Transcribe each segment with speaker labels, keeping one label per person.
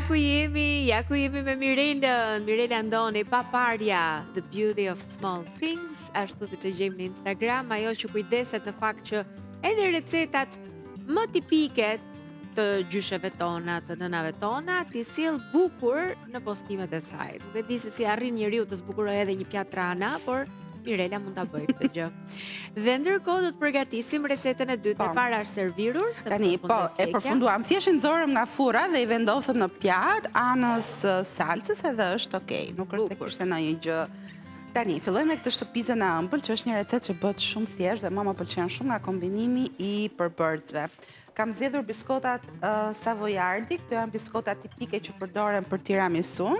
Speaker 1: Ja ku jemi me Mirelën. Mirela ndoni paparja, The Beauty of Small Things, ashtu si që gjejmë në Instagram, ajo që kujdeset në fakt që edhe recetat më tipike të gjysheve tona, të nënave tona, t'i sjell bukur në postimet e saj. Nuk e di se si arrin njeriu të zbukurojë edhe një pjatë rana, por Mirela mund ta bëjë këtë gjë. Dhe ndërkohë do të përgatisim recetën e dytë. E para është servirur.
Speaker 2: Tani, e përfunduam. Thjesht nxorëm nga furra dhe i vendosëm në pjatë anës salcës edhe është okay. Nuk është se kishte ndonjë gjë. Tani, fillojmë me këtë shtëpizën e ëmbël, që është një recetë që bëhet shumë thjesht dhe më pëlqen shumë nga kombinimi i përbërësve. Kam zgjedhur biskotat savoiardi, këto janë biskota tipike që përdoren për tiramisu.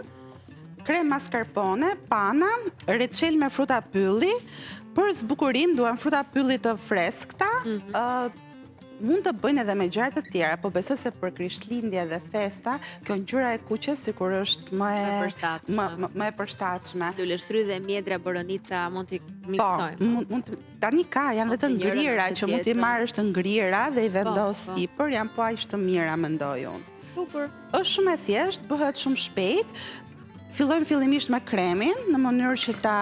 Speaker 2: Krem mascarpone, pana, reçel me fruta pylli. Për zbukurim duan fruta pylli të freskëta. Mund të bëjnë edhe me gjëra të tjera, po besoj se për Krishtlindje dhe festa, kjo ngjyra e kuqes sikur është më e përshtatshme.
Speaker 1: Luleshtrydhe dhe mjedra, boronica mund t'i miksojmë.
Speaker 2: Tani janë dhe të ngrira që mund t'i marrësh të ngrira dhe i vendos sipër, janë po aq të mira mendoj unë.
Speaker 1: Bukur.
Speaker 2: Është shumë e thjeshtë, bëhet shumë shpejt. Fillojmë fillimisht me kremin, në mënyrë që ta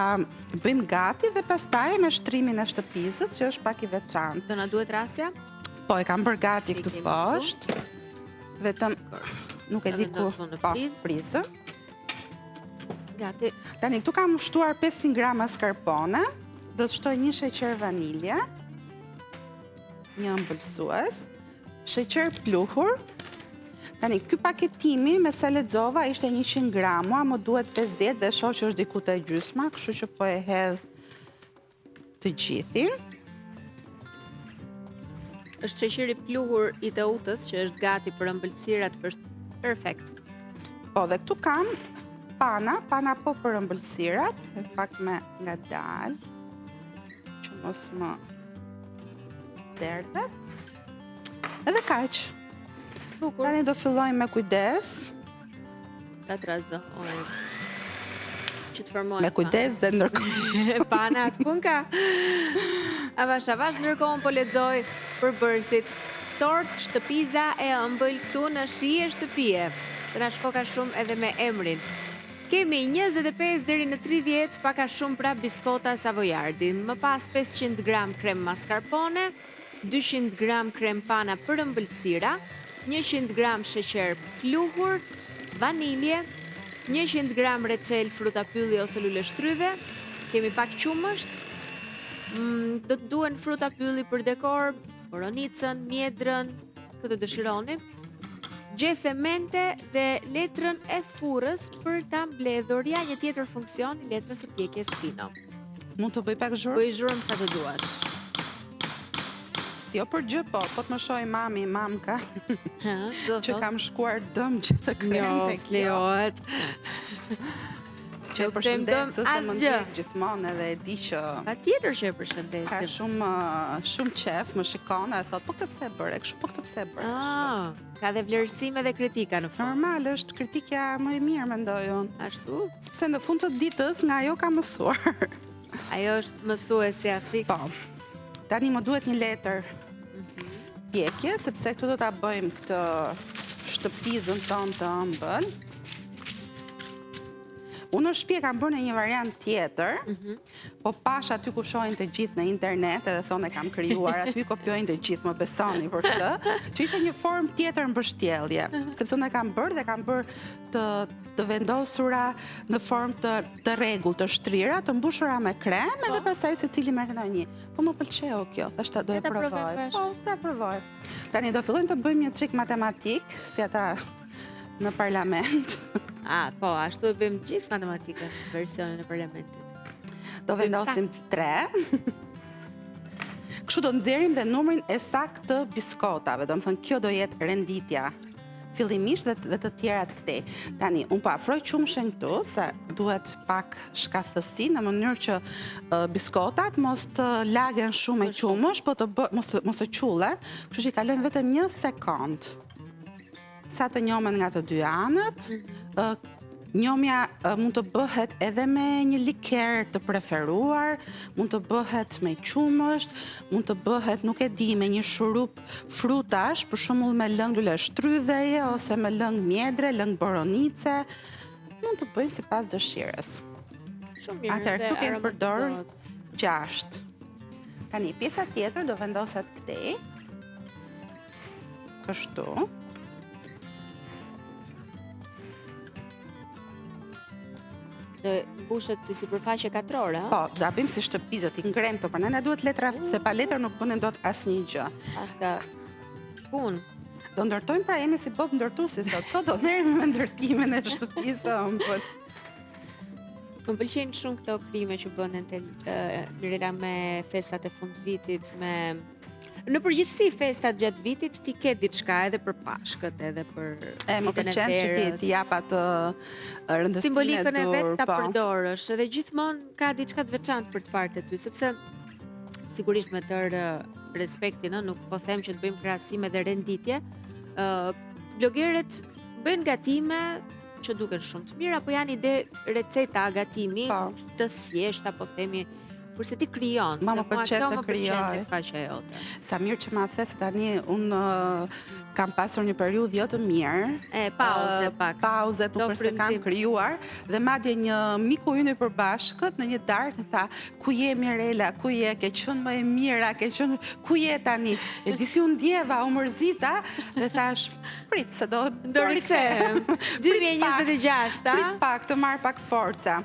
Speaker 2: bëjmë gati dhe pastaj me shtrimin e shtëpizës, që është pak i veçantë.
Speaker 1: Do na duhet rastja?
Speaker 2: Po, e kam bërë gati këtu poshtë. Vetëm nuk e di ku, frizën.
Speaker 1: Gati.
Speaker 2: Tani këtu kam shtuar 500 gram mascarpone, do të shtoj një sheqer vanilje, një ëmbëlsues, sheqer pluhur. Tani, ky paketimi me sa lexova ishte 100 grama, më duhet 50 dhe shoh që është diku te gjysma, kështu që po e hedh të gjithin.
Speaker 1: Është sheqeri pluhur i të utës që është gati për ëmbëlsirat, është perfekt.
Speaker 2: Po, dhe këtu kam pana po për ëmbëlsirat, dhe pak me ngadalë, që mos më derdhet. Edhe kaq. Tani do fillojmë me kujdes.
Speaker 1: Ta trazoj. Që të formojnë.
Speaker 2: Me kujdes dhe ndërkohë.
Speaker 1: Pana atë punka. Avash, ndërkohë po lexoj përbërësit. Tort shtëpiza e ëmbël këtu në Shije Shtëpie. Se na shkoka shumë edhe me emrin. Kemi 25 deri në 30, paka shumë pra biskota savoiardi. Më pas 500 gram krem mascarpone, 200 gram krem pana për ëmbëlsira, 100 gram sheqer pluhur, vanilje, 100 gram reçel fruta pylli ose luleshtrydhe, kemi pak qumësht, do të duen fruta pylli për dekor, boronicën, mjedrën, këtë dëshironi, gjese mente dhe letrën e furrës për ta mbledhur. Ja një tjetër funksion i letrës së pjekjes fino.
Speaker 2: Mund të bëj pak zhurmë?
Speaker 1: Bëj zhurmë sa të duash.
Speaker 2: Jo për gjë, po të më shoj mamka, që kam shkuar dëm gjithë të krem të kjo.
Speaker 1: Lejohet.
Speaker 2: Që e përshëndesës dhe më ndjek gjithmonë edhe e di që...
Speaker 1: Pa tjetër që e përshëndesim.
Speaker 2: Ka shumë qef, më shikon, e thot, po këtë pse e bërë, po këtë pse e bërë.
Speaker 1: Ka dhe vlerësime dhe kritika në fund.
Speaker 2: Normal, është kritika më e mirë, mendoj unë.
Speaker 1: Ashtu?
Speaker 2: Sepse në fund të ditës nga ajo ka mësuar.
Speaker 1: Ajo është mësuesja fiks.
Speaker 2: Po, tani më duhet një letër pjekje, sepse këtu do ta bëjmë këtë shtëpizën tonë të ëmbël. Unë në shtëpi kam bërë në një variant tjetër, po pash aty ku shohin të gjithë në internet, edhe thonë e kam krijuar, aty kopjojnë të gjithë, më besoni për këtë, që ishte një formë tjetër mbështjellje, sepse unë e kam bërë dhe kam bërë të vendosura në formë të rregull, të shtrira, të mbushura me krem, edhe pastaj secili merr ndonjë. Po më pëlqeu kjo, thashë do e provoj. Po, ta provoj. Tani do fillojmë të bëjmë një çik matematik, si ata në parlament.
Speaker 1: Po, ashtu e bëjmë gjithë matematikën, versionin e parlamentit.
Speaker 2: Do vendosim 3. Kështu do nxjerrim dhe numrin e saktë të biskotave, do më thënë kjo do jetë renditja fillimisht dhe të tjerat këtej. Tani, unë po afroj qumshen këtu, se duhet pak shkathësi në mënyrë që biskotat mos të lagen shumë e qumësh, po mos të qulle, kështu që i kalojmë vetëm 1 sekond. Sa të njomen nga të dy anët, Njomja mund të bëhet edhe me një liker të preferuar, mund të bëhet me qumësht, mund të bëhet, nuk e di, me një shurup frutash, për shembull me lëng lule shtrydheje, ose me lëng mjedre, lëng boronice, mund të bëjnë sipas dëshirës.
Speaker 1: Shumë mirë.
Speaker 2: Atëherë këtu kemi përdor 6. Tani pjesa tjetër do vendoset këtej. Kështu.
Speaker 1: Dhe mbushet si sipërfaqe katrore,
Speaker 2: Po, do ta bëjmë si shtëpi, ti ngrem këto, prandaj na duhet letra, se pa letër nuk bënen dot asnjë gjë.
Speaker 1: Paska punë.
Speaker 2: Do ndërtojmë, pra jemi si Bob ndërtuesi sot. Sot do merremi me ndërtimin e shtëpisë së ëmbël.
Speaker 1: Më pëlqejnë shumë këto krime që bënen me festat e fund vitit, në përgjithësi festat gjatë vitit ti ke diçka edhe për Pashkët, edhe për
Speaker 2: Më pëlqen që ti jap atë rëndësinë
Speaker 1: simbolikën e vet ta përdorësh, edhe gjithmonë ka diçka të veçantë për të parë ty, sepse sigurisht me tërë respektin, nuk po them që të bëjmë krahasim edhe renditje, blogerët bëjnë gatime që duken shumë të mirë, apo janë ide receta gatimi të thjeshta, po themi, kurse ti krijon.
Speaker 2: Më pëlqen të krijoj. Sa mirë që ma the se tani unë kam pasur një periudhë jo të mirë.
Speaker 1: Pauze pak.
Speaker 2: Pauze, nuk është se kam krijuar, dhe madje një miku ynë i përbashkët në një darkë më tha, ku je Mirela, ku je, ke qenë më e mira, ku je tani? E disi unë ndjeva, u mërzita, dhe thash, prit se do
Speaker 1: rikthehem. 2026,
Speaker 2: prit pak të marr pak forca.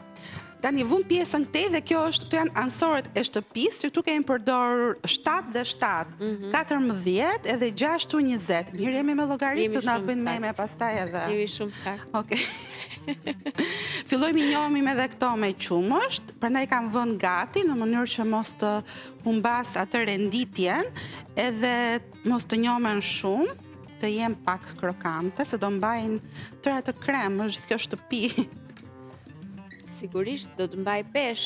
Speaker 2: Tani vun pjesën këtej dhe këto janë ansorët e shtëpisë, që këtu kemi përdorur 7 dhe 7, 14 edhe 6 u 20. Mirë jemi me llogaritë, na bëjnë meme pastaj edhe.
Speaker 1: Jemi shumë sakt.
Speaker 2: Okej. Fillojmë njohim edhe këto me qumësht, prandaj kam vënë gati në mënyrë që mos të humbas atë renditjen, edhe mos të njohmen shumë, të jem pak krokante, se do mbajnë tërë atë krem, është kjo shtëpi.
Speaker 1: Sigurisht do të mbaj pesh.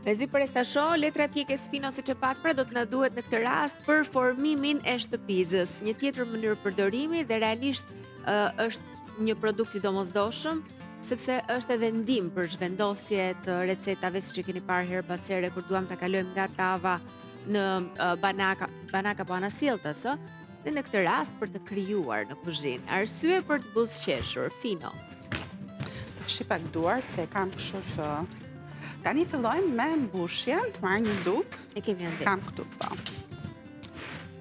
Speaker 1: Mezi për estasho, letra pjekës fino siç e pak, pra do të na duhet në këtë rast për formimin e shtëpizës. Një tjetër mënyrë përdorimi dhe realisht është një produkt i domosdoshëm, sepse është edhe ndihmë për zhvendosje të recetave, siç e keni parë her pas here kur duam ta kalojmë nga tava në banaka po anasjelltas, dhe në këtë rast për të krijuar në kuzhinë. Arsye për të buzëqeshur, fino.
Speaker 2: Fshi pak duart, se kam kështu që... Tani fillojmë me mbushjen, të marrë një luk.
Speaker 1: E kemi ande.
Speaker 2: Kam këtu, po.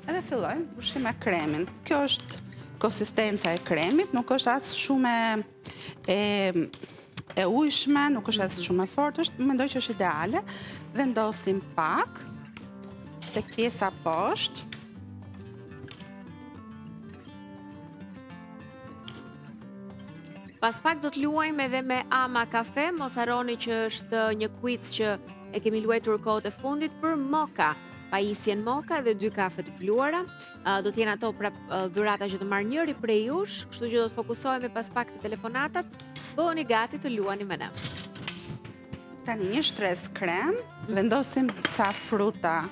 Speaker 2: Edhe fillojmë mbushim me kremin. Kjo është konsistenca e kremit, nuk është as shumë e ujshme, nuk është as shumë e fortë, mendoj që është ideale. Vendosim pak tek pjesa poshtë.
Speaker 1: Pas pak do të luajmë edhe me Ama Kafe, mos harroni që është një quiz që e kemi luajtur kohët e fundit për moka, pajisjen moka dhe 2 kafe të bluara. Do të jenë ato dhurata që të marr njëri prej jush, kështu që do të fokusohemi pas pak te telefonatat. Bëheni gati të luani me ne.
Speaker 2: Tani një shtres krem, vendosim ca fruta,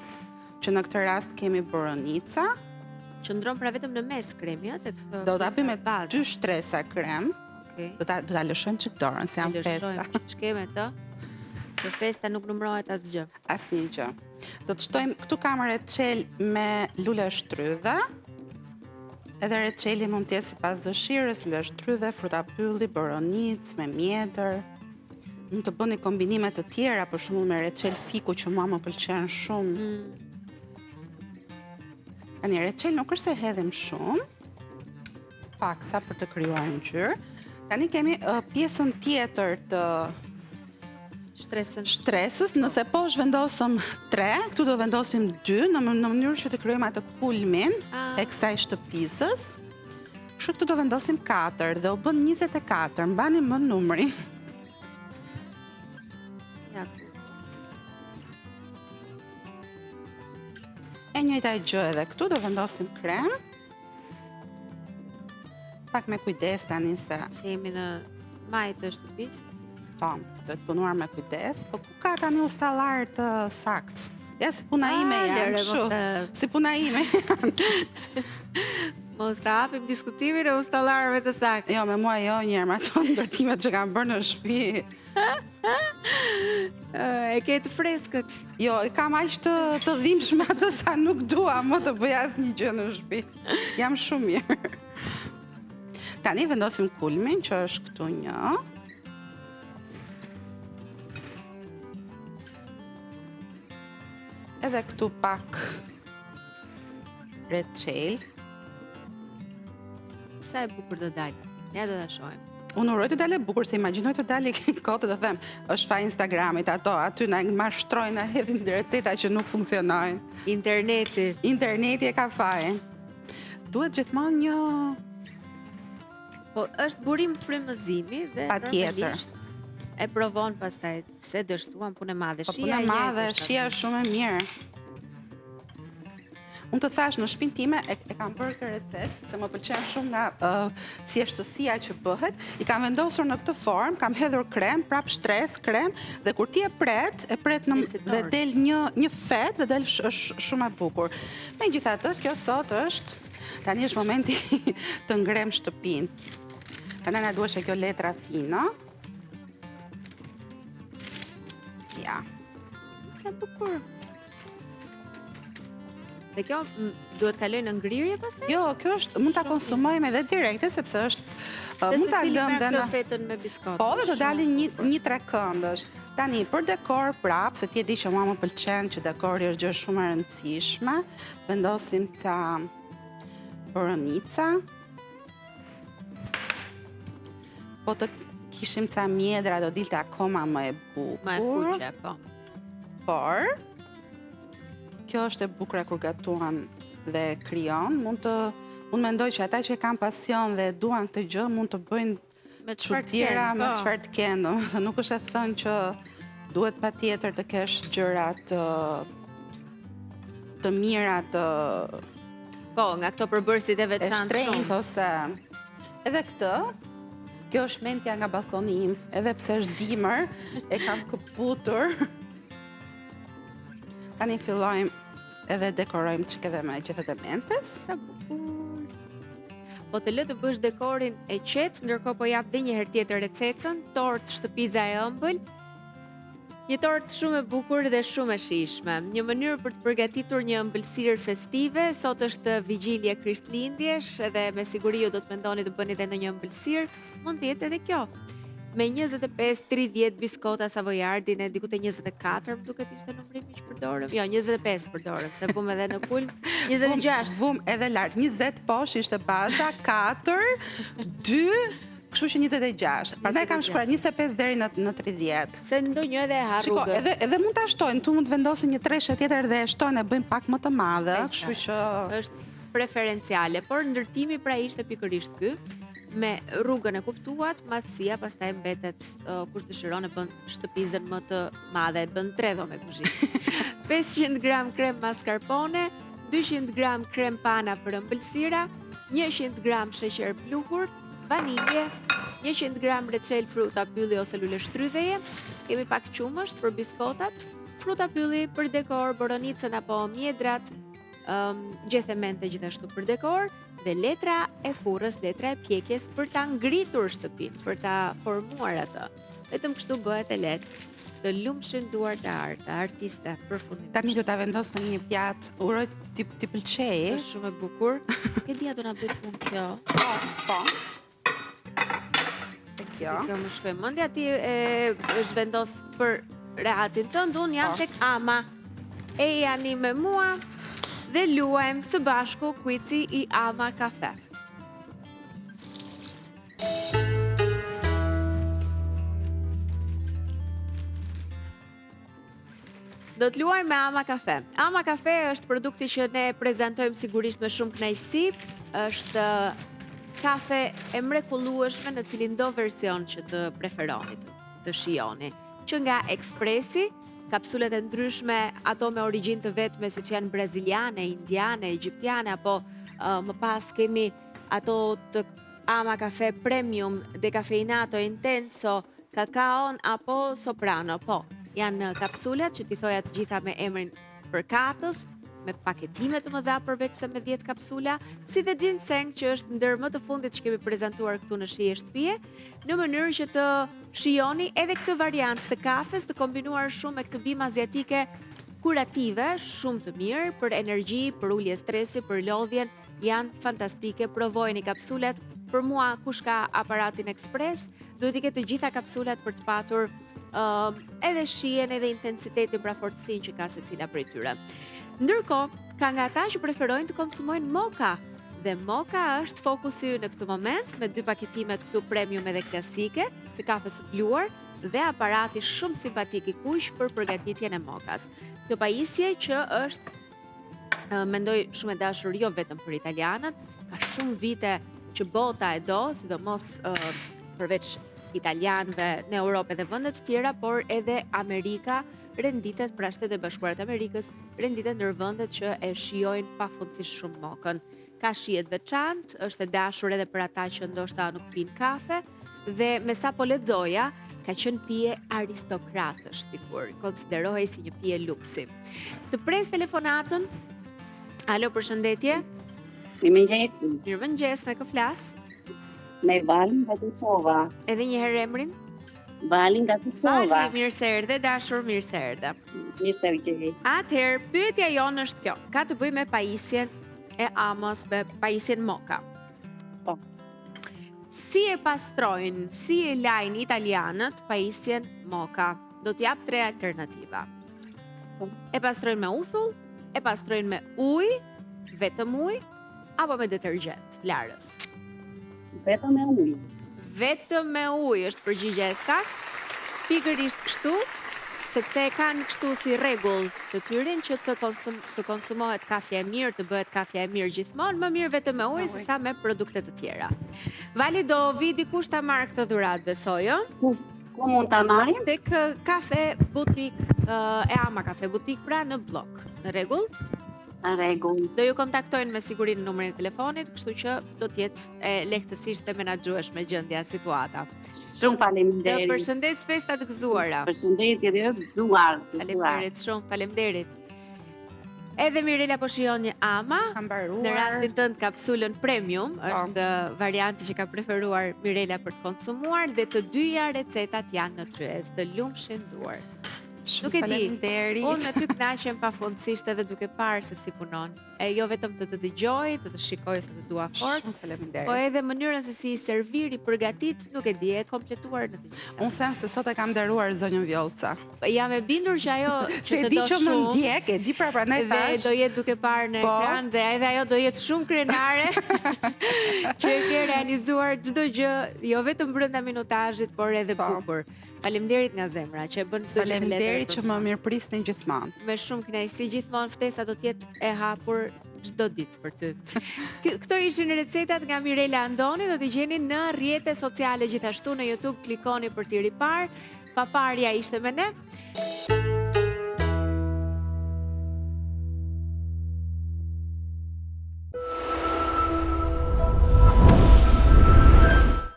Speaker 2: që në këtë rast kemi boronica.
Speaker 1: Qëndron pra vetëm në mes kremi,
Speaker 2: do ta bëjmë 2 shtresa krem. Do ta lëshojmë çik dorën, se janë festa.
Speaker 1: Lëshojmë çikeme të. Në festa nuk numërohet asgjë.
Speaker 2: Asnjë gjë. Do të shtojmë këtu kam reçel me lule shtrydhe. Edhe reçeli mund të jetë sipas dëshirës, lule shtrydhe, fruta pylli, boronicë, me mjedër. Mund të bëni kombinime të tjera, për shembull me reçel fiku që mua më pëlqen shumë. Tani reçel nuk është se hedhim shumë. Paksa për të krijuar ngjyrë. Tani kemi pjesën tjetër të shtresës. Nëse po zhvendosëm 3, këtu do vendosim 2, në mënyrë që të krijojmë atë kulmin e kësaj shtëpisës. Kështu këtu do vendosim 4 dhe u bën 24, mbani më numrin. E njëjta gjë edhe këtu do vendosim krem. Pak me kujdes tani se
Speaker 1: jemi në majë të shtëpisë.
Speaker 2: Po, do të punuar me kujdes, po ku ka tani ustallar të sakt? Ja, si puna ime janë kështu. Si puna ime janë.
Speaker 1: Mos ta hapim diskutimin e ustallarëve të saktë.
Speaker 2: Jo, me mua jo njerë, me ato ndërtimet që kam bërë në shtëpi.
Speaker 1: E ke të freskët.
Speaker 2: Jo, kam aq të dhimbshme atë sa nuk dua më të bëj asnjë gjë në shtëpi. Jam shumë mirë. Tani vendosim kulmin që është këtu një. Edhe këtu pak reçel.
Speaker 1: Sa e bukur do dalë. Ja do ta shohim.
Speaker 2: Unë uroj të dalë bukur, se imagjinoj të dalë kote të them, është faj Instagramit, aty na mashtrojnë, na hedhin receta që nuk funksionojnë. Interneti e ka faj. Duhet gjithmonë një...
Speaker 1: Po, është burim frymëzimi dhe normalisht e provon pastaj, se dështuan punë e madhe.
Speaker 2: Po punë e madhe, shija është shumë e mirë. Unë të thash, në shtëpinë time e kam bërë këtë recetë, se më pëlqen shumë nga thjeshtësia që bëhet. I kam vendosur në këtë formë, kam hedhur krem, prap shtres, krem, dhe kur ti e pret dhe del një fet dhe del shumë e bukur. Megjithatë, kjo sot është, tani është momenti të ngrem shtëpinë. Tani na duhet kjo letra fina. Ja.
Speaker 1: Ka bukur. Dhe kjo duhet kaloj në ngrirje pastaj?
Speaker 2: Jo, kjo është, mund ta konsumojmë edhe direkte, sepse është, mund ta lëmë dhe në
Speaker 1: fetën me biskot.
Speaker 2: Po, dhe do dalin një 3 këndësh. Tani, për dekor prap, se ti e di që mua më pëlqen që dekori është gjë shumë e rëndësishme, vendosim ca boronica. Po të kishim ca mjedra, do dilte akoma më e bukur.
Speaker 1: Më e kuqe, po.
Speaker 2: Por, kjo është e bukura kur gatuan dhe krijon, mund mendoj që ata që kanë pasion dhe duan këtë gjë mund të bëjnë çuditëra me çfarë të kenë, domethënë nuk është e thënë që duhet patjetër të kesh gjëra të mira të
Speaker 1: po, nga këto përbërësit e veçantë
Speaker 2: shumë. Ose edhe këtë, kjo është mentja nga balkoni im, edhe pse është dimër, e kam këputur. Tani fillojmë edhe dekorojmë që edhe me gjithët e mentes.
Speaker 1: Sa bukur. Po të lë të bësh dekorin e qetë, ndërkohë po jap dhe një herë tjetër recetën, tortë shtëpiza e ëmbël. Një tortë shumë e bukur dhe shumë e shijshme. Një mënyrë për të përgatitur një ëmbëlsirë festive, sot është vigjilje Krishtlindjesh dhe me siguri ju do të mendoni të bëni edhe ndonjë ëmbëlsirë, mund të jetë edhe kjo. Me 25-30 biskota savojardin e diku te 24, më duket ishte numrimi që përdorëm. Jo, 25 përdorëm, se vum edhe në kulm 26.
Speaker 2: Vum edhe lart, 20 poshtë ishte baza, 4, 2, kështu që 26. Prandaj kam shkruar 25 deri në 30.
Speaker 1: Se ndonjë edhe ha rrugës.
Speaker 2: Shiko, edhe mund ta shtojnë, tu mund të vendosin një treshe tjetër dhe e shtojnë e bëjnë pak më të madhe, kështu që
Speaker 1: është preferenciale, por ndërtimi pra ishte pikërisht ky. Me rrugën e kuptuat, matësia pastaj mbetet kur dëshiron e bën shtëpizën më të madhe, bën 3 dhome kuzhinë. 500 gram krem mascarpone, 200 gram krem pana për ëmbëlsira, 100 gram sheqer pluhur, vanilje, 100 gram reçel fruta pylli ose lule shtrydheje, kemi pak qumësht për biskotat, fruta pylli për dekor, boronicën apo mjedrat, gjethemente gjithashtu për dekor, dhe letra e furrës, letra e pjekjes për ta ngritur shtëpinë, për ta formuar atë. Vetëm kështu bëhet e lehtë. Të lumshin duar të artiste përfundimisht.
Speaker 2: Tani do ta vendos në një pjatë. Uroj ti pëlqejë.
Speaker 1: Është shumë e bukur. Ke dia do na bëj punë kjo.
Speaker 2: Po. Kjo.
Speaker 1: Kjo më shkoi mendja, ti është vendos për rehatin tënd, unë jam tek ama. E jani me mua dhe luajmë së bashku kuici i Ama Kafe. Do të luajmë me Ama Kafe. Ama Kafe është produkti që ne prezantojmë sigurisht me shumë kënaqësi. Është kafe e mrekullueshme në cilin do version që të preferoni, të shijoni. Që nga ekspresi, kapsulet e ndryshme, ato me origjinë të vetme, siç janë braziliane, indiane, egjiptiane, apo më pas kemi ato të Ama Cafe Premium, Decafeinato Intenso, Kakaon apo Soprano. Po, janë kapsulet që ti thoja të gjitha me emrin përkatës, me paketime të mëdha përveç se me 10 kapsula, si dhe ginseng që është ndër më të fundit që kemi prezantuar këtu në Shije Shtëpie, në mënyrë që të shijoni edhe këtë variant të kafes të kombinuar shumë me këtë bimë azjatike kurative, shumë të mirë për energji, për ulje stresi, për lodhjen, janë fantastike. Provojeni kapsulat. Për mua, kush ka aparatin ekspres, duhet i ketë të gjitha kapsulat për të patur edhe shijen, edhe intensitetin, pra fortësinë që ka secila prej tyre. Ndërkohë, ka nga ata që preferojnë të konsumojnë moka, dhe moka është fokusi në këtë moment, me 2 paketimet këtu premium edhe klasike, të kafes së bluar, dhe aparati shumë simpatik i kuq për përgatitjen e mokas. Kjo pajisje që është, mendoj shumë e dashur jo vetëm për italianët, ka shumë vite që bota e do, sidomos përveç italianëve në Europë dhe vende të tjera, por edhe Amerika renditet, pra Shtetet e Bashkuara të Amerikës, renditet ndër vendet që e shijojnë pafundësisht shumë mokën. Ka shije të veçantë, është e dashur edhe për ata që ndoshta nuk pinë kafe, dhe me sa po lexoja, ka qenë pije aristokratësh dikur, konsiderohej si një pije luksi. Të pres telefonatën. Alo, përshëndetje.
Speaker 3: Mirëmëngjes.
Speaker 1: Mirëmëngjes, me kë flas?
Speaker 3: Me Valin nga Tucova.
Speaker 1: Edhe një herë emrin?
Speaker 3: Valin nga Tucova.
Speaker 1: Vali, mirë se erdhe, dashur, mirë se erdhe.
Speaker 3: Mirë se u gjej.
Speaker 1: Atëherë, pyetja jonë është kjo. Ka të bëjë me pajisjen e Amos, me pajisjen moka.
Speaker 3: Po.
Speaker 1: Si e pastrojnë, si e lajnë italianët pajisjen moka? Do t'jap 3 alternativa.
Speaker 3: Po.
Speaker 1: E pastrojnë me uthull, e pastrojnë me ujë, vetëm ujë, apo me detergjent, larës?
Speaker 3: Vetëm me ujë.
Speaker 1: Vetëm me ujë është përgjigja e saktë, pikërisht kështu, sepse e kanë kështu si rregull të tyre që të konsumohet kafja e mirë, të bëhet kafja e mirë gjithmonë, më mirë vetëm me ujë se sa me produkte të tjera. Vali, do vi dikush ta marrë këtë dhuratë, besoj, ë?
Speaker 3: Ku mund ta marrim?
Speaker 1: Tek kafe butik, e Ama kafe butik, pra në blok. Në rregull?
Speaker 3: Në rregull.
Speaker 1: Do ju kontaktojnë me siguri në numrin e telefonit, kështu që do të jetë e lehtësisht e menaxhueshme gjendja, situata.
Speaker 3: Shumë
Speaker 1: Të
Speaker 3: faleminderit.
Speaker 1: përshëndes festa të gëzuara.
Speaker 3: Përshëndetje dhe gëzuar.
Speaker 1: Faleminderit shumë, faleminderit. Edhe Mirela po shijon një Ama.
Speaker 2: Ka mbaruar.
Speaker 1: Në rastin tënd kapsulën premium është varianti që ka preferuar Mirela për të konsumuar, dhe të dyja recetat janë në tryez, të lumshin duar. Nuk e di,
Speaker 2: Faleminderit.
Speaker 1: unë me ty kënaqem pafundësisht edhe duke parë se si punon. E jo vetëm të dëgjoj, të shikoj se të dua fort,
Speaker 2: Shumë faleminderit.
Speaker 1: po edhe mënyrën se si i servir, i përgatit, nuk e di, e kompletuar në të gjitha.
Speaker 2: Unë them se sot e kam nderuar zonjën Vjollca.
Speaker 1: Jam e bindur që ajo që
Speaker 2: Se
Speaker 1: të
Speaker 2: di
Speaker 1: do
Speaker 2: që më
Speaker 1: shumë,
Speaker 2: ndjek, e di pra prandaj
Speaker 1: dhe
Speaker 2: thash.
Speaker 1: do jetë duke parë në
Speaker 2: Po.
Speaker 1: ekran, dhe edhe ajo do jetë shumë krenare që e ke realizuar çdo gjë, jo vetëm brenda minutazhit, por edhe
Speaker 2: Po.
Speaker 1: bukur. Faleminderit nga zemra që e bën çdo gjë me
Speaker 2: Faleminderit
Speaker 1: letër
Speaker 2: që
Speaker 1: për
Speaker 2: më
Speaker 1: mua.
Speaker 2: mirëprisni gjithmonë.
Speaker 1: Me shumë kënaqësi, gjithmonë ftesa do të jetë e hapur çdo ditë për ty. Këto ishin recetat nga Mirela Andoni, do t'i gjeni në rrjete sociale, gjithashtu në YouTube, klikoni për t'i riparë. Paparja ishte me ne.